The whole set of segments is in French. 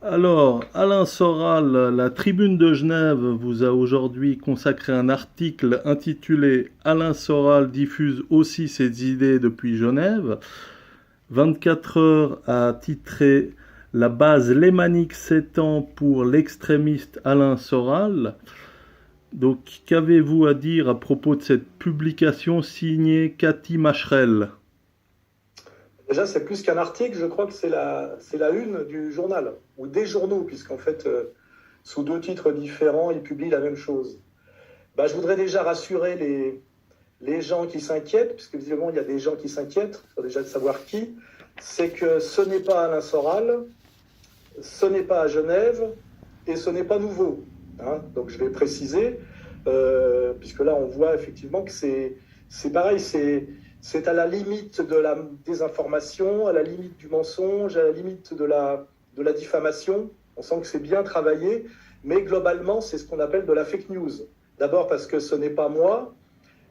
Alors, Alain Soral, la Tribune de Genève vous a aujourd'hui consacré un article intitulé Alain Soral diffuse aussi ses idées depuis Genève. 24 heures a titré La base lémanique s'étend pour l'extrémiste Alain Soral. Donc, qu'avez-vous à dire à propos de cette publication signée Cathy Macherel? Déjà, c'est plus qu'un article, je crois que c'est la une du journal, ou des journaux, puisqu'en fait, sous deux titres différents, ils publient la même chose. Bah, je voudrais déjà rassurer les gens qui s'inquiètent, puisque visiblement, il y a des gens qui s'inquiètent, il faut déjà savoir qui, c'est que ce n'est pas Alain Soral, ce n'est pas à Genève, et ce n'est pas nouveau. Hein. Donc, je vais préciser, puisque là, on voit effectivement que c'est pareil, c'est à la limite de la désinformation, à la limite du mensonge, à la limite de la diffamation. On sent que c'est bien travaillé, mais globalement, c'est ce qu'on appelle de la fake news. D'abord parce que ce n'est pas moi.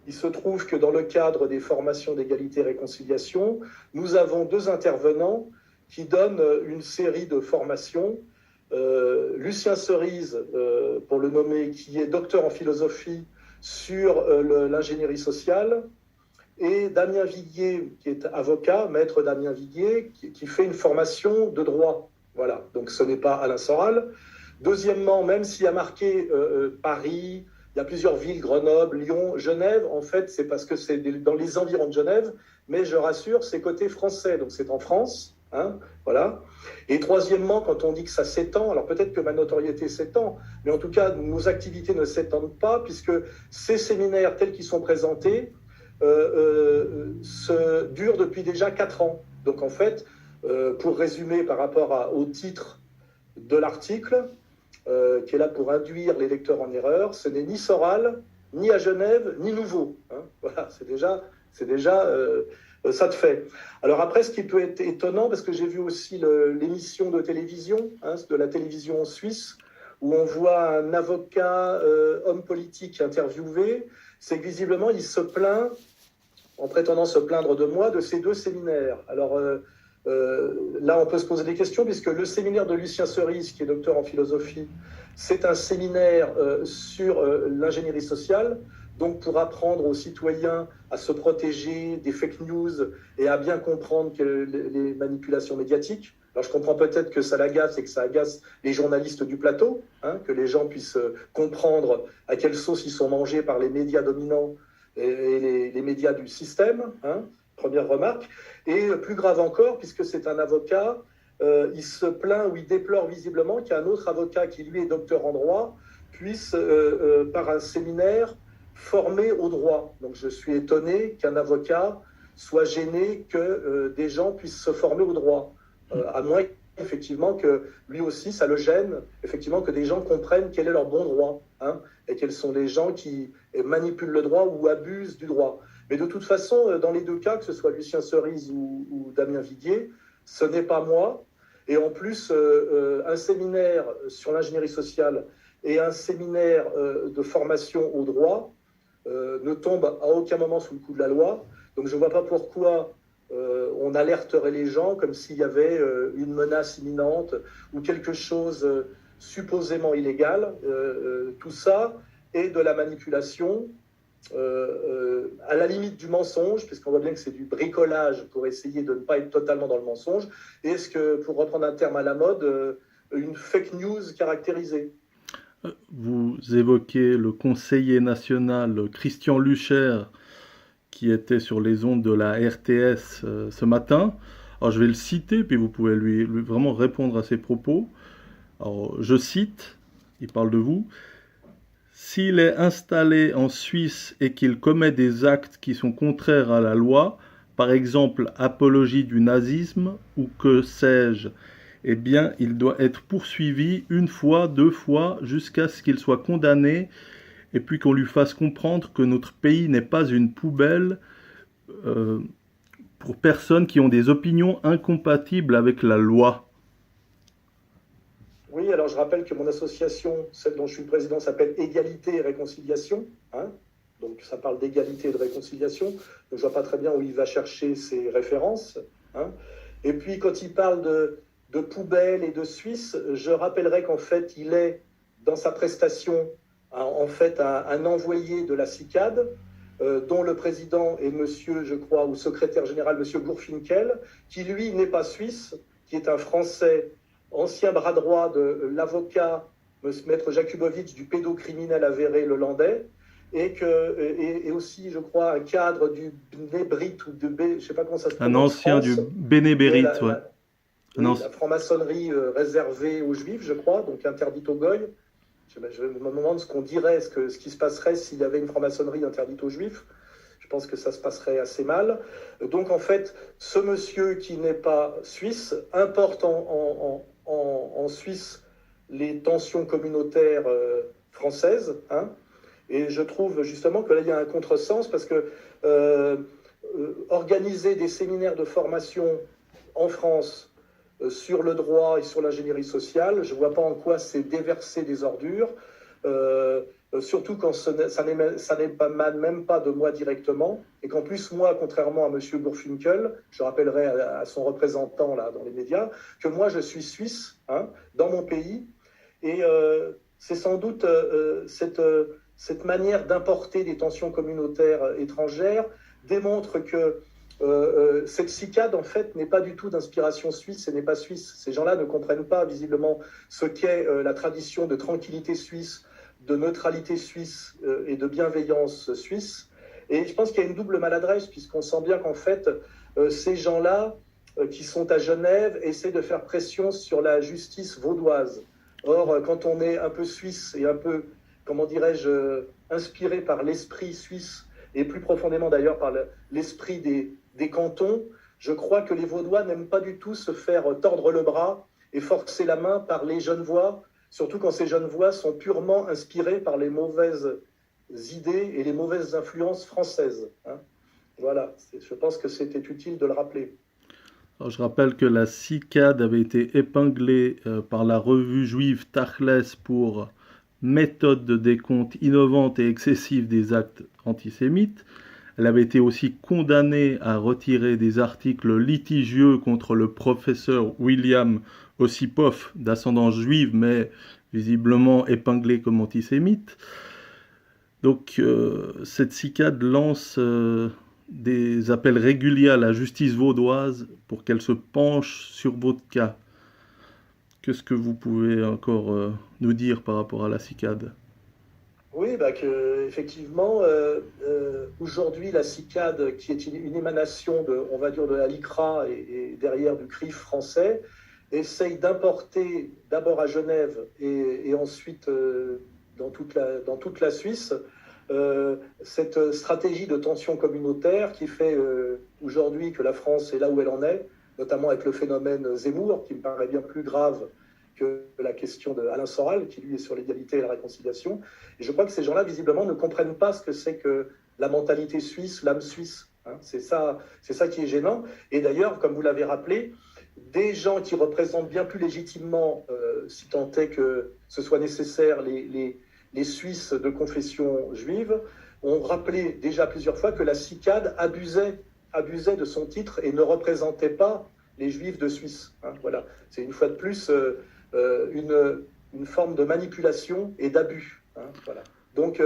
Il se trouve que dans le cadre des formations d'égalité et réconciliation, nous avons deux intervenants qui donnent une série de formations. Lucien Cerise, pour le nommer, qui est docteur en philosophie sur l'ingénierie sociale, et Damien Viguier, qui est avocat, maître Damien Viguier, qui fait une formation de droit. Voilà, donc ce n'est pas Alain Soral. Deuxièmement, même s'il y a marqué Paris, il y a plusieurs villes, Grenoble, Lyon, Genève, en fait, c'est parce que c'est dans les environs de Genève, mais je rassure, c'est côté français, donc c'est en France. Hein, voilà. Et troisièmement, quand on dit que ça s'étend, alors peut-être que ma notoriété s'étend, mais en tout cas, nos activités ne s'étendent pas, puisque ces séminaires tels qu'ils sont présentés, dure depuis déjà 4 ans. Donc en fait, pour résumer par rapport au titre de l'article, qui est là pour induire les lecteurs en erreur, ce n'est ni Soral, ni à Genève, ni nouveau. Hein. Voilà, c'est déjà ça de fait. Alors après, ce qui peut être étonnant, parce que j'ai vu aussi l'émission de télévision, hein, de la télévision suisse, où on voit un avocat, homme politique interviewé, c'est que visiblement, il se plaint en prétendant se plaindre de moi, de ces deux séminaires. Alors là, on peut se poser des questions, puisque le séminaire de Lucien Cerise, qui est docteur en philosophie, c'est un séminaire sur l'ingénierie sociale, donc pour apprendre aux citoyens à se protéger des fake news et à bien comprendre les manipulations médiatiques. Alors je comprends peut-être que ça l'agace et que ça agace les journalistes du plateau, hein, que les gens puissent comprendre à quelle sauce ils sont mangés par les médias dominants et les médias du système, hein, première remarque. Et plus grave encore, puisque c'est un avocat, il se plaint ou il déplore visiblement qu'un autre avocat qui lui est docteur en droit puisse, par un séminaire, former au droit. Donc je suis étonné qu'un avocat soit gêné que des gens puissent se former au droit, à moins effectivement que lui aussi ça le gêne, effectivement que des gens comprennent quel est leur bon droit, hein, et quels sont les gens qui manipulent le droit ou abusent du droit. Mais de toute façon, dans les deux cas, que ce soit Lucien Cerise ou Damien Viguier, ce n'est pas moi. Et en plus, un séminaire sur l'ingénierie sociale et un séminaire de formation au droit ne tombent à aucun moment sous le coup de la loi. Donc je ne vois pas pourquoi on alerterait les gens comme s'il y avait une menace imminente ou quelque chose supposément illégal. Tout ça est de la manipulation, à la limite du mensonge, puisqu'on voit bien que c'est du bricolage pour essayer de ne pas être totalement dans le mensonge, et est-ce que, pour reprendre un terme à la mode, une fake news caractérisée. Vous évoquez le conseiller national Christian Lucher qui était sur les ondes de la RTS ce matin. Alors je vais le citer, puis vous pouvez lui vraiment répondre à ses propos. Alors je cite, il parle de vous. S'il est installé en Suisse et qu'il commet des actes qui sont contraires à la loi, par exemple apologie du nazisme ou que sais-je, eh bien il doit être poursuivi une fois, deux fois, jusqu'à ce qu'il soit condamné et puis qu'on lui fasse comprendre que notre pays n'est pas une poubelle euh, pour personnes qui ont des opinions incompatibles avec la loi. Oui, alors je rappelle que mon association, celle dont je suis le président, s'appelle Égalité et Réconciliation. Hein, donc ça parle d'égalité et de réconciliation. Donc je ne vois pas très bien où il va chercher ses références. Hein. Et puis quand il parle de poubelle et de Suisse, je rappellerai qu'en fait, il est, dans sa prestation, en fait, un envoyé de la CICAD, dont le président est monsieur, je crois, ou secrétaire général, monsieur Gurfinkel, qui lui n'est pas suisse, qui est un Français, ancien bras droit de l'avocat maître Jakubowicz du pédocriminel avéré le Landais, et aussi, je crois, un cadre du Bnebrit ou de je ne sais pas comment ça se prononce. Un ancien du Bénébérit, ouais. La franc-maçonnerie réservée aux Juifs, je crois, donc interdite aux Goy. Je me demande ce qu'on dirait, ce qui se passerait s'il y avait une franc-maçonnerie interdite aux Juifs. Je pense que ça se passerait assez mal. Donc, en fait, ce monsieur qui n'est pas suisse importe en Suisse les tensions communautaires françaises, hein. Et je trouve justement que là, il y a un contresens parce que organiser des séminaires de formation en France sur le droit et sur l'ingénierie sociale, je ne vois pas en quoi c'est déverser des ordures, surtout quand ça n'émane même pas de moi directement, et qu'en plus, moi, contrairement à M. Gurfinkel, je rappellerai à son représentant là, dans les médias, que moi, je suis suisse, hein, dans mon pays, et c'est sans doute cette manière d'importer des tensions communautaires étrangères démontre que cette CICAD, en fait, n'est pas du tout d'inspiration suisse et n'est pas suisse. Ces gens-là ne comprennent pas, visiblement, ce qu'est la tradition de tranquillité suisse, de neutralité suisse et de bienveillance suisse. Et je pense qu'il y a une double maladresse, puisqu'on sent bien qu'en fait, ces gens-là, qui sont à Genève, essaient de faire pression sur la justice vaudoise. Or, quand on est un peu suisse et un peu, comment dirais-je, inspiré par l'esprit suisse, et plus profondément d'ailleurs par l'esprit des cantons, je crois que les Vaudois n'aiment pas du tout se faire tordre le bras et forcer la main par les Genevois, surtout quand ces Genevois sont purement inspirés par les mauvaises idées et les mauvaises influences françaises, hein. Voilà, je pense que c'était utile de le rappeler. Alors, je rappelle que la CICAD avait été épinglée par la revue juive Tachles pour méthode de décompte innovante et excessive des actes antisémites. Elle avait été aussi condamnée à retirer des articles litigieux contre le professeur William Ossipoff, d'ascendance juive, mais visiblement épinglé comme antisémite. Donc, cette CICAD lance des appels réguliers à la justice vaudoise pour qu'elle se penche sur votre cas. Qu'est-ce que vous pouvez encore nous dire par rapport à la CICAD ? Oui, effectivement, aujourd'hui, la CICAD, qui est une émanation on va dire, de la LICRA et derrière du CRIF français, essaye d'importer d'abord à Genève et ensuite dans toute la Suisse cette stratégie de tension communautaire qui fait aujourd'hui que la France est là où elle en est, notamment avec le phénomène Zemmour, qui me paraît bien plus grave que la question d'Alain Soral, qui lui est sur l'égalité et la réconciliation. Et je crois que ces gens-là, visiblement, ne comprennent pas ce que c'est que la mentalité suisse, l'âme suisse, hein. C'est ça qui est gênant. Et d'ailleurs, comme vous l'avez rappelé, des gens qui représentent bien plus légitimement, si tant est que ce soit nécessaire, les Suisses de confession juive, ont rappelé déjà plusieurs fois que la CICAD abusait de son titre et ne représentait pas les Juifs de Suisse, hein. Voilà. C'est une fois de plus une forme de manipulation et d'abus, hein. Voilà. Donc,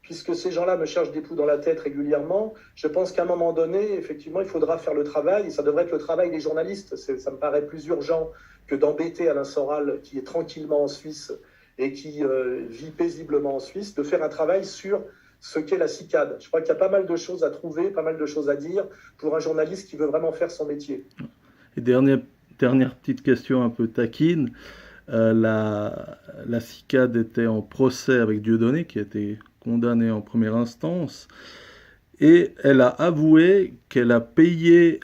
puisque ces gens-là me cherchent des poux dans la tête régulièrement, je pense qu'à un moment donné, effectivement, il faudra faire le travail, et ça devrait être le travail des journalistes. Ça me paraît plus urgent que d'embêter Alain Soral, qui est tranquillement en Suisse et qui vit paisiblement en Suisse, de faire un travail sur ce qu'est la CICAD. Je crois qu'il y a pas mal de choses à trouver, pas mal de choses à dire pour un journaliste qui veut vraiment faire son métier. Et dernière petite question un peu taquine. La CICAD était en procès avec Dieudonné, qui a été condamné en première instance, et elle a avoué qu'elle a payé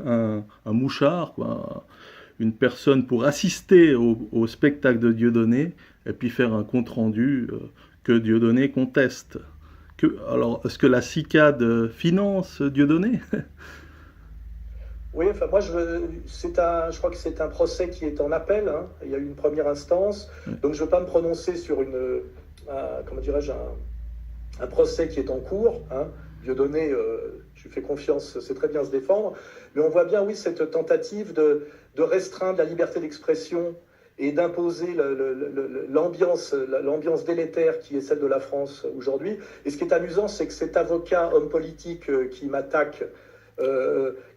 un mouchard, quoi, une personne pour assister au spectacle de Dieudonné, et puis faire un compte-rendu que Dieudonné conteste. Alors, est-ce que la CICAD finance Dieudonné ? Oui, enfin moi je crois que c'est un procès qui est en appel, hein. Il y a eu une première instance, donc je ne veux pas me prononcer sur comment dirais-je, un procès qui est en cours, hein. Dieudonné, je lui fais confiance, sait très bien se défendre. Mais on voit bien, oui, cette tentative de restreindre la liberté d'expression et d'imposer l'ambiance délétère qui est celle de la France aujourd'hui. Et ce qui est amusant, c'est que cet avocat, homme politique qui m'attaque,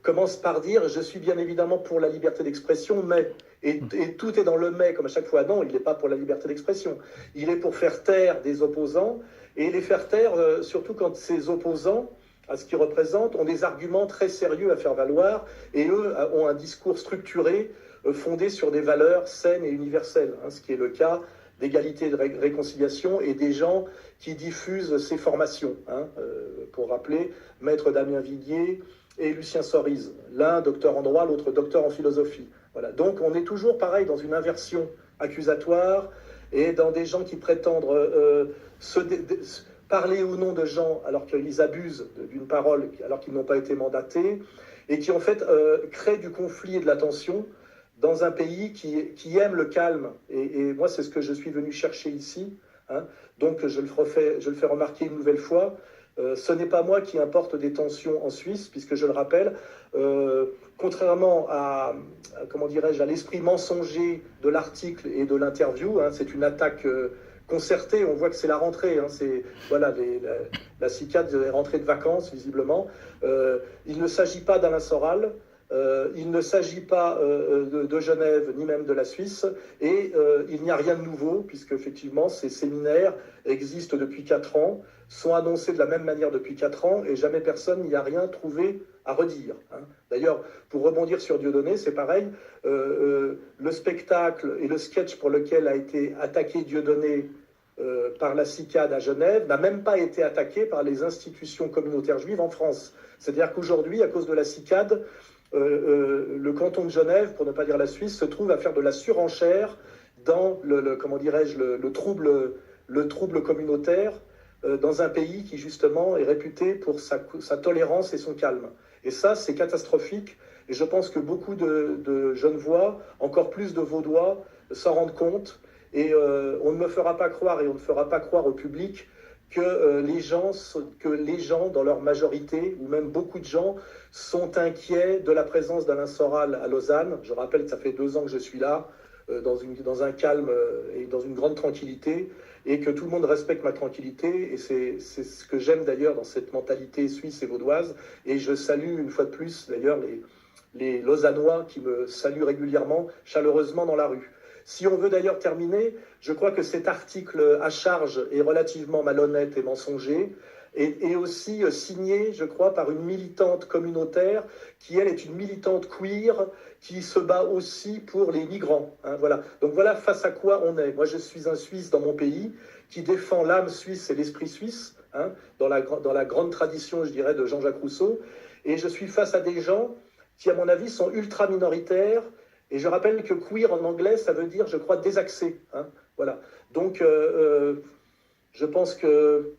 commence par dire « Je suis bien évidemment pour la liberté d'expression, mais… » Et tout est dans le « mais », comme à chaque fois. Non, il n'est pas pour la liberté d'expression. Il est pour faire taire des opposants, et les faire taire, surtout quand ces opposants, à ce qu'ils représentent, ont des arguments très sérieux à faire valoir, et eux ont un discours structuré, fondé sur des valeurs saines et universelles, hein, ce qui est le cas d'égalité et de réconciliation, et des gens qui diffusent ces formations. Hein, pour rappeler, Maître Damien Viguier et Lucien Sorise, l'un docteur en droit, l'autre docteur en philosophie. Voilà. Donc on est toujours pareil dans une inversion accusatoire et dans des gens qui prétendent parler au nom de gens alors qu'ils abusent d'une parole alors qu'ils n'ont pas été mandatés et qui en fait créent du conflit et de la tension dans un pays qui aime le calme. Et moi c'est ce que je suis venu chercher ici. Hein. Donc je le fais remarquer une nouvelle fois. Ce n'est pas moi qui importe des tensions en Suisse, puisque je le rappelle, contrairement à comment dirais-je, à l'esprit mensonger de l'article et de l'interview, hein, c'est une attaque concertée, on voit que c'est la rentrée, hein, c'est voilà, la CICAD est rentrée de vacances visiblement. Il ne s'agit pas d'Alain Soral. Il ne s'agit pas de Genève ni même de la Suisse et il n'y a rien de nouveau puisque effectivement ces séminaires existent depuis 4 ans, sont annoncés de la même manière depuis 4 ans et jamais personne n'y a rien trouvé à redire. Hein. D'ailleurs, pour rebondir sur Dieudonné, c'est pareil, le spectacle et le sketch pour lequel a été attaqué Dieudonné par la CICAD à Genève n'a même pas été attaqué par les institutions communautaires juives en France. C'est-à-dire qu'aujourd'hui, à cause de la CICAD, le canton de Genève, pour ne pas dire la Suisse, se trouve à faire de la surenchère dans comment dirais-je, le trouble communautaire dans un pays qui justement est réputé pour sa tolérance et son calme. Et ça, c'est catastrophique. Et je pense que beaucoup de Genevois, encore plus de Vaudois, s'en rendent compte. Et on ne me fera pas croire, et on ne fera pas croire au public, que les gens, dans leur majorité, ou même beaucoup de gens, sont inquiets de la présence d'Alain Soral à Lausanne. Je rappelle que ça fait 2 ans que je suis là, dans un calme et dans une grande tranquillité, et que tout le monde respecte ma tranquillité, et c'est ce que j'aime d'ailleurs dans cette mentalité suisse et vaudoise, et je salue une fois de plus d'ailleurs les Lausannois qui me saluent régulièrement, chaleureusement dans la rue. Si on veut d'ailleurs terminer, je crois que cet article à charge est relativement malhonnête et mensonger, et aussi signé, je crois, par une militante communautaire qui, elle, est une militante queer qui se bat aussi pour les migrants. Hein, voilà. Donc voilà face à quoi on est. Moi, je suis un Suisse dans mon pays qui défend l'âme suisse et l'esprit suisse, hein, dans la grande tradition, je dirais, de Jean-Jacques Rousseau, et je suis face à des gens qui, à mon avis, sont ultra minoritaires. Et je rappelle que queer en anglais, ça veut dire, je crois, désaxé. Hein, voilà. Donc, je pense que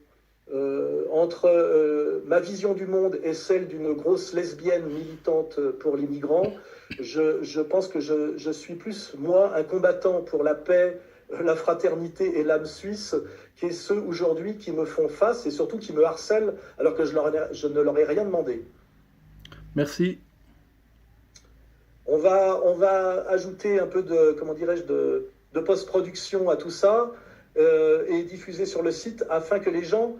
entre ma vision du monde et celle d'une grosse lesbienne militante pour les migrants, je pense que je suis plus, moi, un combattant pour la paix, la fraternité et l'âme suisse, qui est ceux aujourd'hui qui me font face et surtout qui me harcèlent alors que je ne leur ai rien demandé. Merci. On va ajouter un peu de, comment dirais-je, de post-production à tout ça et diffuser sur le site afin que les gens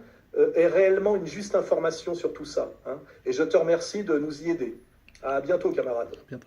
aient réellement une juste information sur tout ça. Hein. Et je te remercie de nous y aider. À bientôt, camarades. À bientôt.